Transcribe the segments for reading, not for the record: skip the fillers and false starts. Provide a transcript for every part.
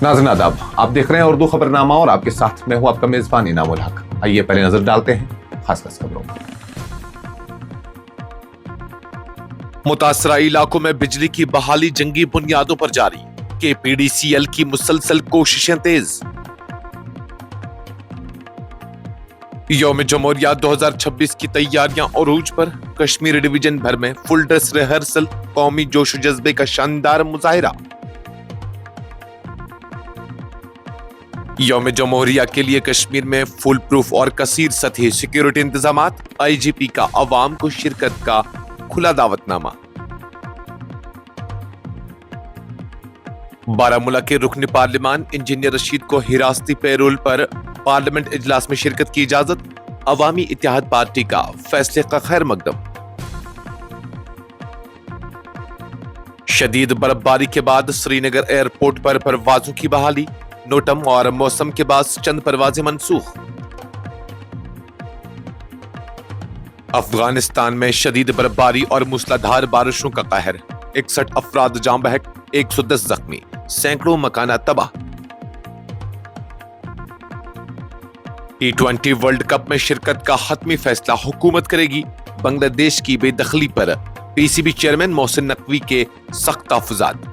नाज़रीन आदाब, आप देख रहे हैं उर्दू खबरनामा और आपके साथ मैं हूं आपका मेजबान इनामुल हक। आइए पहले नजर डालते हैं खास खबरों पर। मुतासरा इलाकों में बिजली की बहाली जंगी बुनियादों पर जारी, केपीडीसीएल की मुसलसल कोशिशें तेज। यौम जमहूरिया 2026 की तैयारियां अरूज पर, कश्मीर डिवीजन भर में फुल ड्रेस रिहर्सल, कौमी जोश जज्बे का शानदार मुजाहिरा। यौम जमहूरिया के लिए कश्मीर में फुल प्रूफ और कसीर सतही सिक्योरिटी इंतजामात, आईजीपी का अवाम को शिरकत का खुला दावतनामा। बारामूला के रुकन पार्लिमान इंजीनियर रशीद को हिरासती पैरोल पर पार्लियामेंट इजलास में शिरकत की इजाजत, अवामी इत्तेहाद पार्टी का फैसले का खैर मकदम। शदीद बर्फबारी के बाद श्रीनगर एयरपोर्ट पर परवाजों की बहाली, नोटम और मौसम के बाद चंद परवाजें मनसूख। अफगानिस्तान में शदीद बर्फबारी और मूसलाधार बारिशों का कहर, 61 अफराद जाम बहक, 110 जख्मी, सैकड़ों मकाना तबाह। T20 वर्ल्ड कप में शिरकत का हतमी फैसला हुकूमत करेगी, बांग्लादेश की बेदखली पर पीसीबी चेयरमैन मोहसिन नकवी के सख्त तहफ्फुज़ात।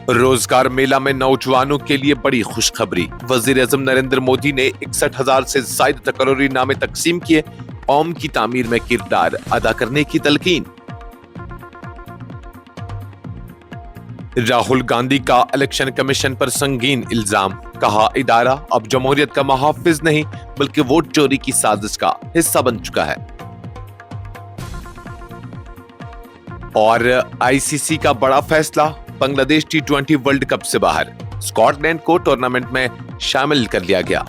रोजगार मेला में नौजवानों के लिए बड़ी खुशखबरी, वजीर आजम नरेंद्र मोदी ने 61,000 से ज्यादा तकर्रुरी नामे तकसीम किए, कौम की तामीर में किरदार अदा करने की तलकीन। राहुल गांधी का इलेक्शन कमीशन पर संगीन इल्जाम, कहा इदारा अब जमहूरियत का मुहाफिज नहीं बल्कि वोट चोरी की साजिश का हिस्सा बन चुका है। और आईसीसी का बड़ा फैसला, बांग्लादेश T20 वर्ल्ड कप से बाहर, स्कॉटलैंड को टूर्नामेंट में शामिल कर लिया गया।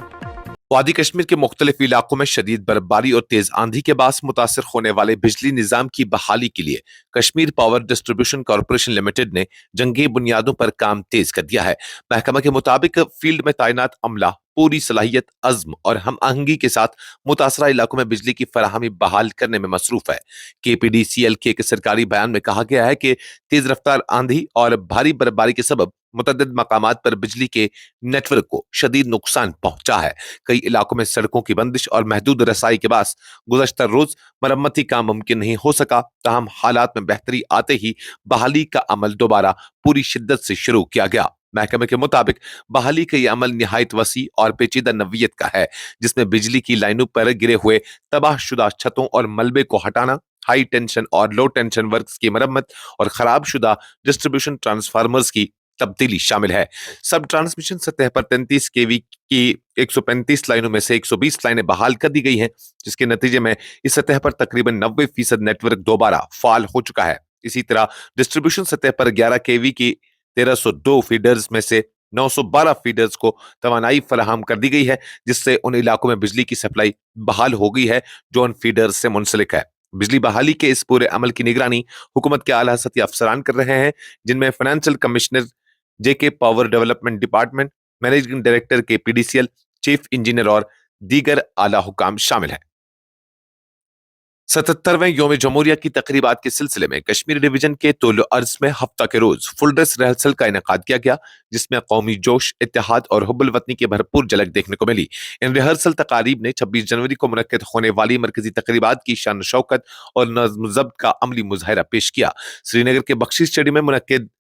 वादी कश्मीर के मुख्तलिफ इलाकों में शदीद बर्फबारी और तेज आंधी के बाद मुतासर होने वाले बिजली निजाम की बहाली के लिए Kashmir power distribution corporation limited ने जंगी बुनियादों पर काम तेज कर दिया है। महकमा के मुताबिक फील्ड में तैनात अमला पूरी सलाहियत, अज़्म और हम आहंगी के साथ मुतासरा इलाकों में बिजली की फराहमी बहाल करने में मसरूफ है। केपीडीसीएल के एक सरकारी बयान में कहा गया है कि तेज रफ्तार आंधी और भारी बर्फबारी के सबब मुतअद्दिद मकामात पर बिजली के नेटवर्क को शदीद नुकसान पहुंचा है। कई इलाकों में सड़कों की बंदिश और महदूद रसाई के बाद गुज़श्ता रोज मरम्मती काम मुमकिन नहीं हो सका। ताहम हालात में बेहतरी आते ही बहाली का अमल दोबारा पूरी शिद्दत से शुरू किया गया। महकमे के मुताबिक बहाली का यह अमल निहायत वसी और पेचीदा नवीयत का है, जिसमें बिजली की लाइनों पर गिरे हुए तबाहशुदा छतों और मलबे को हटाना, हाई टेंशन और लो टेंशन वर्क्स की मरम्मत और खराब शुदा डिस्ट्रीब्यूशन ट्रांसफार्मर्स की तब्दीली शामिल है। सब ट्रांसमिशन सतह पर 33 केवी की 135 लाइनों में से 120 लाइनें बहाल कर दी गई हैं, जिसके नतीजे में इस सतह पर तकरीबन 90% नेटवर्क दोबारा फाल हो चुका है। इसी तरह डिस्ट्रीब्यूशन सतह पर 11 केवी की 1302 फीडर्स में से 912 फीडर्स को तवानाई फराहम कर दी गई है, जिससे उन इलाकों में बिजली की सप्लाई बहाल हो गई है जो उन फीडर्स से मुंसलिक है। बिजली बहाली के इस पूरे अमल की निगरानी हुकूमत के आला सतही अफसरान कर रहे हैं, जिनमें financial commissioner J K power development department, managing director K PDCL, chief engineer और दीगर आला हुकाम शामिल हैं। 77वें यौम जमहूरिया की तकरीबात के सिलसिले में कश्मीर डिवीजन के तोलो अर्ज में हफ्ता के रोज फुल ड्रेस रिहर्सल का इनेकाद किया गया, जिसमें कौमी जोश, इत्तेहाद और हुब्बुल वतनी की भरपूर झलक देखने को मिली। इन रिहर्सल तकारीब ने 26 जनवरी को मुनक्किद होने वाली मरकजी तकरीबात की शान शौकत और नज़्म ज़ब्त का अमली मुजाहिरा पेश किया। श्रीनगर के बख्शी स्टेडियम में मुनक्किद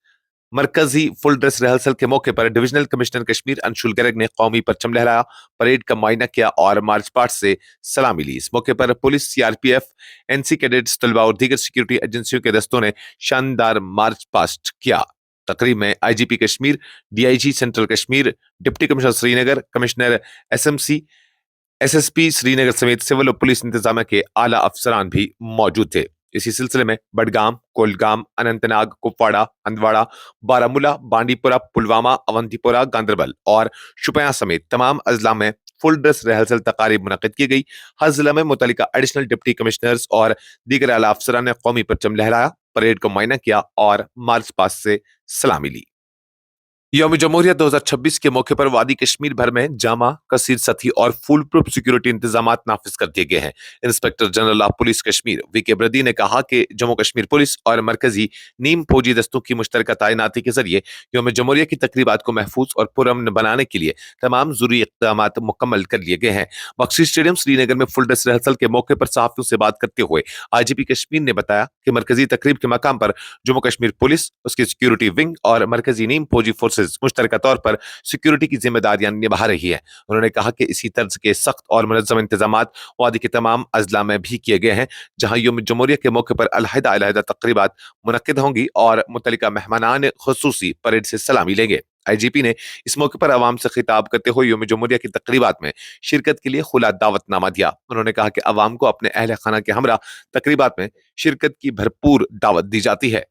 मरकजी फुल ड्रेस रिहर्सल के मौके पर डिविजनल कमिश्नर कश्मीर अंशुल गर्ग ने कौमी परचम लहराया, परेड का मुआयना किया और मार्च पास्ट से सलामी ली। इस मौके पर पुलिस, सीआरपीएफ, एनसी कैडेट्स, तलबा और दीगर सिक्योरिटी एजेंसियों के दस्तों ने शानदार मार्च पास्ट किया। तकरीब में IGP Kashmir, DIG central Kashmir, deputy commissioner Srinagar, commissioner SMC, SSP Srinagar समेत सिविल और पुलिस इंतजामिया के आला अफसरान भी मौजूद थे। इसी सिलसिले में बडगाम, कोलगाम, अनंतनाग, कुपवाड़ा, हंदवाड़ा, बारामूला, बांडीपुरा, पुलवामा, अवंतीपुरा, गांदरबल और शुपियां समेत तमाम अजला में फुल ड्रेस रिहर्सल तकारीब मुनक्किद की गई। हर जिला में मुतल्लिका एडिशनल डिप्टी कमिश्नर्स और दीगर आला अफसरान ने कौमी परचम लहराया, परेड को मुआयना किया और मार्च पास्ट से सलामी ली। यौम जमहूरिया 2026 के मौके पर वादी कश्मीर भर में जामा, कसीर सतही और फुल प्रूफ सिक्योरिटी इंतजाम नाफिज कर दिए गए हैं। Inspector general of police Kashmir V K Birdi ने कहा कि जम्मू कश्मीर पुलिस और मरकजी नीम फौजी दस्तों की मुश्तरका तैनाती के जरिए यौम जमहूरिया की तकरीबात को महफूज और पुरअमन बनाने के लिए तमाम जरूरी इक़दाम मुकम्मल कर लिए गए हैं। बख्शी स्टेडियम श्रीनगर में फुल ड्रेस रिहर्सल के मौके पर सहाफियों से बात करते हुए IGP कश्मीर ने बताया कि मरकजी तकरीब के मकाम पर जम्मू कश्मीर पुलिस, उसकी सिक्योरिटी विंग और मरकजी नीम फौजी फोर्सेज मुश्तरका तौर पर सिक्योरिटी की जिम्मेदारियां निभा रही है। उन्होंने कहा कि इसी तर्ज के सख्त और मुनज़्ज़म इंतजाम वादी के तमाम अजला में भी किए गए हैं, जहां यौम जमहूरिया के मौके पर अलहदा तकरीबात मुनक्किद होंगी और मुतल्लिका मेहमानान खुसूसी परेड से सलामी लेंगे। IGP ने इस मौके पर आवाम से खिताब करते हुए यौम जमहूरिया की तकरीबात में शिरकत के लिए खुला दावतनामा दिया। उन्होंने कहा कि आवाम को अपने अहल खाना के हमरा तकरीबात में शिरकत की भरपूर दावत दी जाती है।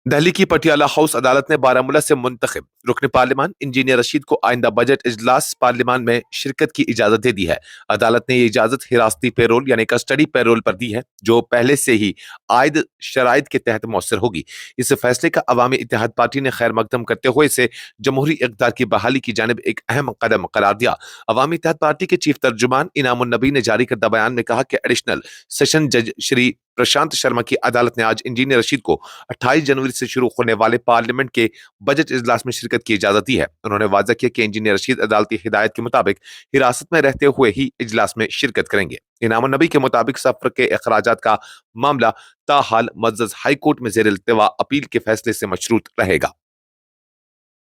दिल्ली की पटियाला हाउस अदालत ने बारामूला से मुंतखब रुकन पार्लिमान इंजीनियर रशीद को आइंदा बजट इजलास पार्लिमान में शिरकत की इजाजत दे दी है। अदालत ने ये इजाजत हिरासती पैरोल यानी कस्टडी पैरोल पर दी है, जो पहले से ही आयद शराइत के तहत मौसर होगी। इस फैसले का अवामी इत्तेहाद पार्टी ने खैर मकदम करते हुए इसे जमहूरी इक़्तिदार की बहाली की जानिब एक अहम कदम करार दिया। अवामी इत्तेहाद पार्टी के चीफ तर्जुमान इनामुन नबी ने जारी करदा बयान में कहा कि एडिशनल सेशन जज श्री प्रशांत शर्मा की अदालत ने आज इंजीनियर रशीद को 28 जनवरी से शुरू होने वाले पार्लियामेंट के बजट इजलास में शिरकत की इजाजत दी है। उन्होंने वाज़ा किया कि इंजीनियर रशीद अदालती हिदायत के मुताबिक हिरासत में रहते हुए ही इजलास में शिरकत करेंगे। इनामुन नबी के मुताबिक सफर के अखराजात का मामला ताहाल मज़्ज़ज़ हाई कोर्ट में ज़ेर इल्तिवा अपील के फैसले से मशरूत रहेगा।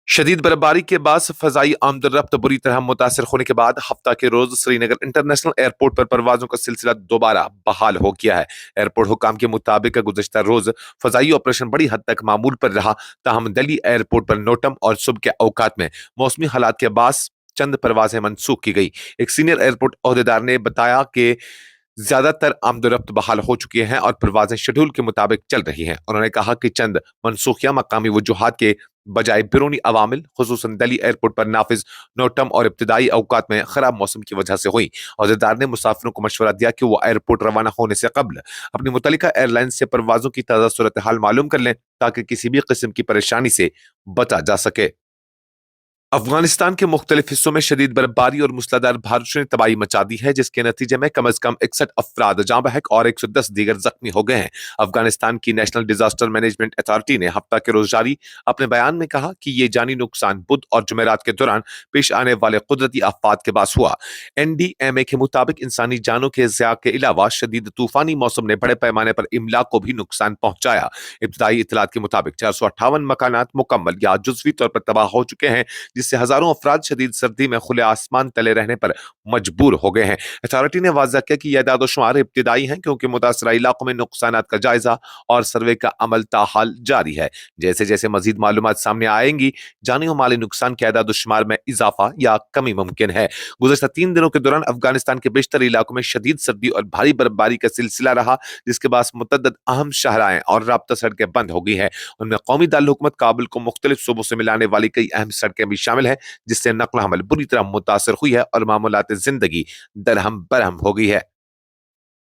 शदीद बर्फबारी के बाद फजाई आमदरफ्त बुरी तरह मुतासर होने के बाद हफ्ता के रोज श्रीनगर इंटरनेशनल एयरपोर्ट पर परवाजों का सिलसिला दोबारा बहाल हो गया है। एयरपोर्ट हुकाम के मुताबिक गुज़श्ता रोज फजाई ऑपरेशन बड़ी हद तक मामूल पर रहा, ताहम दिल्ली एयरपोर्ट पर नोटम और सुबह के औकात में मौसमी हालात के बास चंद परवाजें मनसूख की गई। एक सीनियर एयरपोर्ट अहदेदार ने बताया कि ज्यादातर आमदरफ्त बहाल हो चुकी हैं और परवाजें शेड्यूल के मुताबिक चल रही हैं। उन्होंने कहा कि चंद मनसूखियां मकामी वजूहात के बजाय बैरूनी अवामिल खुसूसन दिल्ली एयरपोर्ट पर नाफिज नोटम और इब्तदाई अवकात में खराब मौसम की वजह से हुई। अहदेदार ने मुसाफिरों को मशवरा दिया कि वो एयरपोर्ट रवाना होने से कबल अपनी मुतल्लिका एयरलाइन से परवाजों की ताज़ा सूरत हाल मालूम कर लें, ताकि किसी भी किस्म की परेशानी से बचा जा सके। अफगानिस्तान के मुख्तलिफ हिस्सों में शदीद बर्फबारी और मूसलाधार बारिश ने तबाही मचा दी है, जिसके नतीजे में कम अज कम 61 अफराद जाँ बहक और 110 दीगर जख्मी हो गए हैं। अफगानिस्तान की नेशनल डिजास्टर मैनेजमेंट अथॉरिटी ने हफ्ता के रोज जारी अपने बयान में कहा कि ये जानी नुकसान बुध और जुमेरात के दौरान पेश आने वाले कुदरती आफात के बास हुआ। NDMA के मुताबिक इंसानी जानों के ज़िया के अलावा शदीद तूफानी मौसम ने बड़े पैमाने पर इमलाक को भी नुकसान पहुंचाया। इब्तदाई इतलात के मुताबिक 458 मकानात मुकम्मल या जुज़वी तौर पर तबाह हो चुके हैं, जिससे हजारों अफराद शदीद सर्दी में खुले आसमान तले रहने पर मजबूर हो गए हैं। अथॉरिटी ने वाज़ा किया कि यह दादोशुमार इब्तिदाई हैं, क्योंकि मुतासरा इलाकों में नुकसानात का जायजा और सर्वे का अमल ताहाल जारी है। जैसे जैसे मजीद मालूमात सामने आएंगी, जानी और माली नुकसान के दादोशुमार में इजाफा या कमी मुमकिन है। गुज़श्ता 3 दिनों के दौरान अफगानिस्तान के बेशतर इलाकों में शदीद सर्दी और भारी बर्फबारी का सिलसिला रहा, जिसके बाद मुतअद्दिद अहम शहराएं और राब्ता सड़कें बंद हो गई हैं। उनमें कौमी दारुल हुकूमत काबुल को मुख्तलिफ सूबों से मिलाने वाली कई अहम सड़कें भी शामिल है, जिससे नक्ल हमल बुरी तरह मुतासर हुई है और मामूलात जिंदगी दरहम बरहम हो गई है।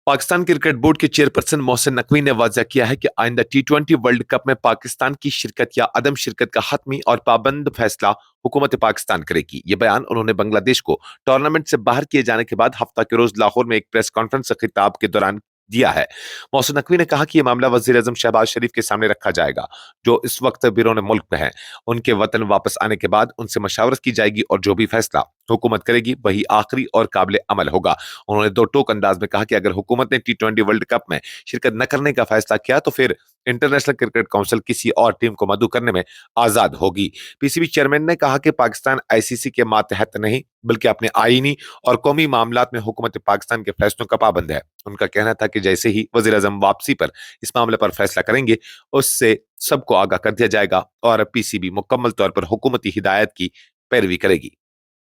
पाकिस्तान क्रिकेट बोर्ड के चेयरपर्सन मोहसिन नकवी ने वाज़ा किया है कि आइंदा T20 वर्ल्ड कप में पाकिस्तान की शिरकत या अदम शिरकत का हतमी और पाबंद फैसला हुकूमत पाकिस्तान करेगी। ये बयान उन्होंने बांग्लादेश को टूर्नामेंट से बाहर किए जाने के बाद हफ्ता के रोज लाहौर में एक प्रेस कॉन्फ्रेंस से खिताब के दौरान दिया है। मोहसिन नकवी ने कहा कि यह मामला वजीर आजम शहबाज शरीफ के सामने रखा जाएगा, जो इस वक्त बिरोन मुल्क में है। उनके वतन वापस आने के बाद उनसे मशावरत की जाएगी और जो भी फैसला हुकूमत करेगी वही आखिरी और काबिल अमल होगा। उन्होंने दो टोक अंदाज में कहा कि अगर हुकूमत ने T20 वर्ल्ड कप में शिरकत न करने का फैसला किया तो फिर इंटरनेशनल क्रिकेट काउंसिल किसी और टीम को मदऊ करने में आजाद होगी। PCB चेयरमैन ने कहा कि पाकिस्तान ICC के मातहत नहीं, बल्कि अपने आईनी और कौमी मामलात में हुकूमत पाकिस्तान के फैसलों का पाबंद है। उनका कहना था कि जैसे ही वजीर आजम वापसी पर इस मामले पर फैसला करेंगे, उससे सबको आगाह कर दिया जाएगा और PCB मुकम्मल तौर पर हुकूमती हिदायत की पैरवी करेगी।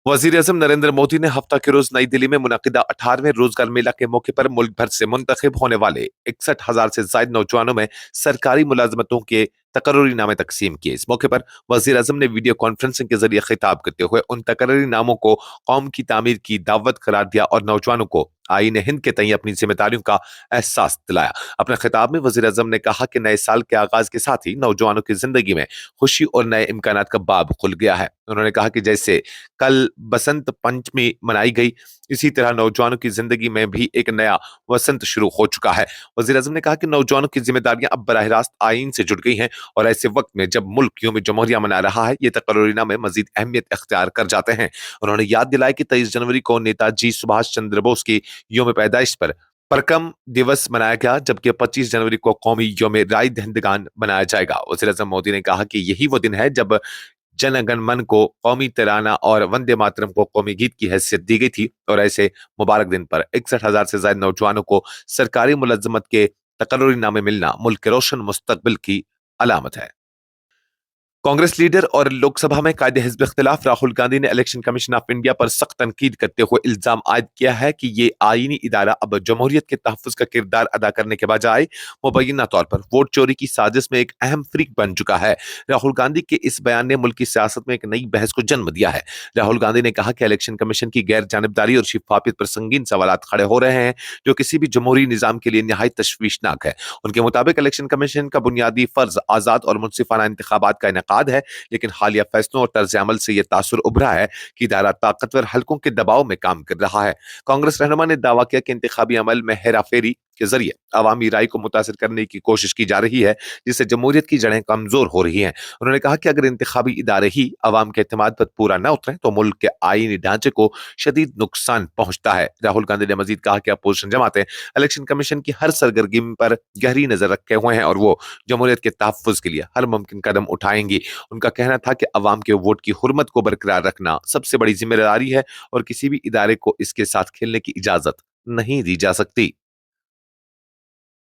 वजीर आजम नरेंद्र मोदी ने हफ्ता के रोज नई दिल्ली में मुनक़िदा 18वें रोजगार मेला के मौके पर मुल्क भर से मुंतखब होने वाले 61,000 से ज्यादा नौजवानों में सरकारी मुलाजमतों के तकर्रुरी नामे तकसीम किए। इस मौके पर वजीर आजम ने वीडियो कॉन्फ्रेंसिंग के जरिए खिताब करते हुए उन तकर्रुरी नामों को कौम की तामीर की दावत करार दिया और नौजवानों को आईन हिंद के तय अपनी जिम्मेदारियों का एहसास दिलाया। अपने खिताब में वजीर आजम ने कहा कि नए साल के आगाज के साथ ही नौजवानों की जिंदगी में खुशी और नए इम्कानात का बाब खुल गया है। उन्होंने कहा कि जैसे कल बसंत पंचमी मनाई गई, इसी तरह नौजवानों की जिंदगी में भी एक नया वसंत शुरू हो चुका है। वजीर आजम ने कहा कि नौजवानों की जिम्मेदारियां अब बराह रास्त आईन से जुड़ गई हैं और ऐसे वक्त में जब मुल्क यौम जमहूरिया मना रहा है, ये तकर्रुरीनामे मजीद अहमियत इख्तियार कर जाते हैं। उन्होंने याद दिलाया कि 23 जनवरी को नेताजी सुभाष चंद्र बोस की यौम पैदाइश पर परकम दिवस मनाया गया, जबकि 25 जनवरी को कौमी यौम राय दहिंदगान मनाया जाएगा। वज़ीर आज़म मोदी ने कहा कि यही वो दिन है जब जन गण मन को कौमी तराना और वंदे मातरम को कौमी गीत की हैसियत दी गई थी और ऐसे मुबारक दिन पर 61,000 से ज्यादा नौजवानों को सरकारी मुलज़्ज़मत के तकर्रुरी नामे मिलना मुल्क के रोशन मुस्तकबिल की अलामत है। कांग्रेस लीडर और लोकसभा में कायदे हिज़्ब इख्तिलाफ राहुल गांधी ने इलेक्शन कमीशन ऑफ इंडिया पर सख्त तनकीद करते हुए इल्जाम आयद किया है कि ये आईनी इदारा अब जमहूरियत के तहफ़्फ़ुज़ का किरदार अदा करने के बजाय मुबैना तौर पर वोट चोरी की साजिश में एक अहम फरीक बन चुका है। राहुल गांधी के इस बयान ने मुल्क की सियासत में एक नई बहस को जन्म दिया है। राहुल गांधी ने कहा कि इलेक्शन कमीशन की गैर जानिबदारी और शिफाफियत पर संगीन सवालात खड़े हो रहे हैं, जो किसी भी जमहूरी निज़ाम के लिए निहायत तशवीशनाक है। उनके मुताबिक इलेक्शन कमीशन का बुनियादी फर्ज आज़ाद और मुनसिफाना इंतखाबात का इनेकाद है, लेकिन हालिया फैसलों और तर्ज अमल से यह तासुर उभरा है कि इदारा ताकतवर हलकों के दबाव में काम कर रहा है। कांग्रेस रहनुमा ने दावा किया कि इंतखाबी अमल में हेराफेरी के जरिए अवामी राय को मुतासिर करने की कोशिश की जा रही है, जिससे जमहूरियत की जड़ें कमजोर हो रही हैं। उन्होंने कहा कि अगर इंतखाबी इदारे ही अवाम के एतमाद पर पूरा न उतरे तो मुल्क के आईनी ढांचे को शदीद नुकसान पहुंचता है। राहुल गांधी ने मजीद कहा कि अपोजिशन जमातें इलेक्शन कमीशन की हर सरगर्मी पर गहरी नजर रखे हुए हैं और वो जमहूरियत के तहफ़्फ़ुज़ के लिए हर मुमकिन कदम उठाएंगी। उनका कहना था कि अवाम के वोट की हुर्मत को बरकरार रखना सबसे बड़ी जिम्मेदारी है और किसी भी इदारे को इसके साथ खेलने की इजाजत नहीं दी जा सकती।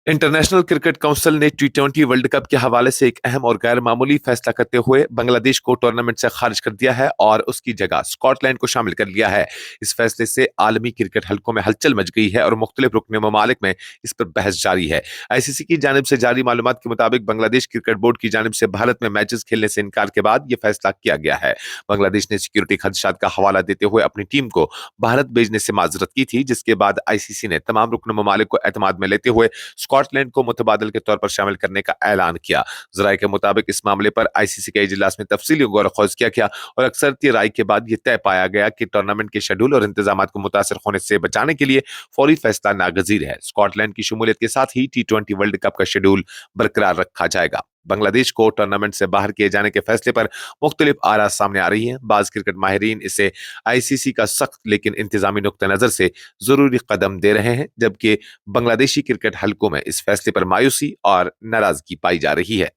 इंटरनेशनल क्रिकेट काउंसिल ने T20 वर्ल्ड कप के हवाले से एक अहम और गैर मामूली फैसला करते हुए बांग्लादेश को टूर्नामेंट से खारिज कर दिया है और उसकी जगह स्कॉटलैंड को शामिल कर लिया है। इस फैसले से आलमी क्रिकेट हलकों में हलचल मच गई है और मुख्तलिफ रुकने ममालिक में इस पर बहस जारी है। ICC की जानिब से जारी मालूमात के मुताबिक बांग्लादेश क्रिकेट बोर्ड की जानिब से भारत में मैचेस खेलने से इनकार के बाद यह फैसला किया गया है। बांग्लादेश ने सिक्योरिटी खदशात का हवाला देते हुए अपनी टीम को भारत भेजने से माजरत की थी, जिसके बाद ICC ने तमाम रुकन ममालिक को एतमाद में लेते हुए स्कॉटलैंड को मुतबादल के तौर पर शामिल करने का ऐलान किया। ज़राए के मुताबिक इस मामले पर ICC के इजलास में तफसीली गौर खोज किया गया और अक्सरती राय के बाद यह तय पाया गया कि टूर्नामेंट के शेड्यूल और इंतजामात को मुतासर होने से बचाने के लिए फौरी फैसला नागजीर है। स्कॉटलैंड की शमूलियत के साथ ही T20 वर्ल्ड कप का शेड्यूल बरकरार रखा जाएगा। बांग्लादेश को टूर्नामेंट से बाहर किए जाने के फैसले पर मुख्तलिफ आरा सामने आ रही हैं। बाज क्रिकेट माहिरीन इसे ICC का सख्त लेकिन इंतजामी नुक्ता नजर से जरूरी कदम दे रहे हैं, जबकि बांग्लादेशी क्रिकेट हलकों में इस फैसले पर मायूसी और नाराजगी पाई जा रही है।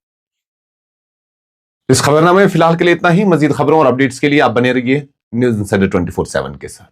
इस खबरनामे में फिलहाल के लिए इतना ही। मजीद खबरों और अपडेट्स के लिए आप बने रहिए न्यूज़ इंसाइडर 24/7 के साथ।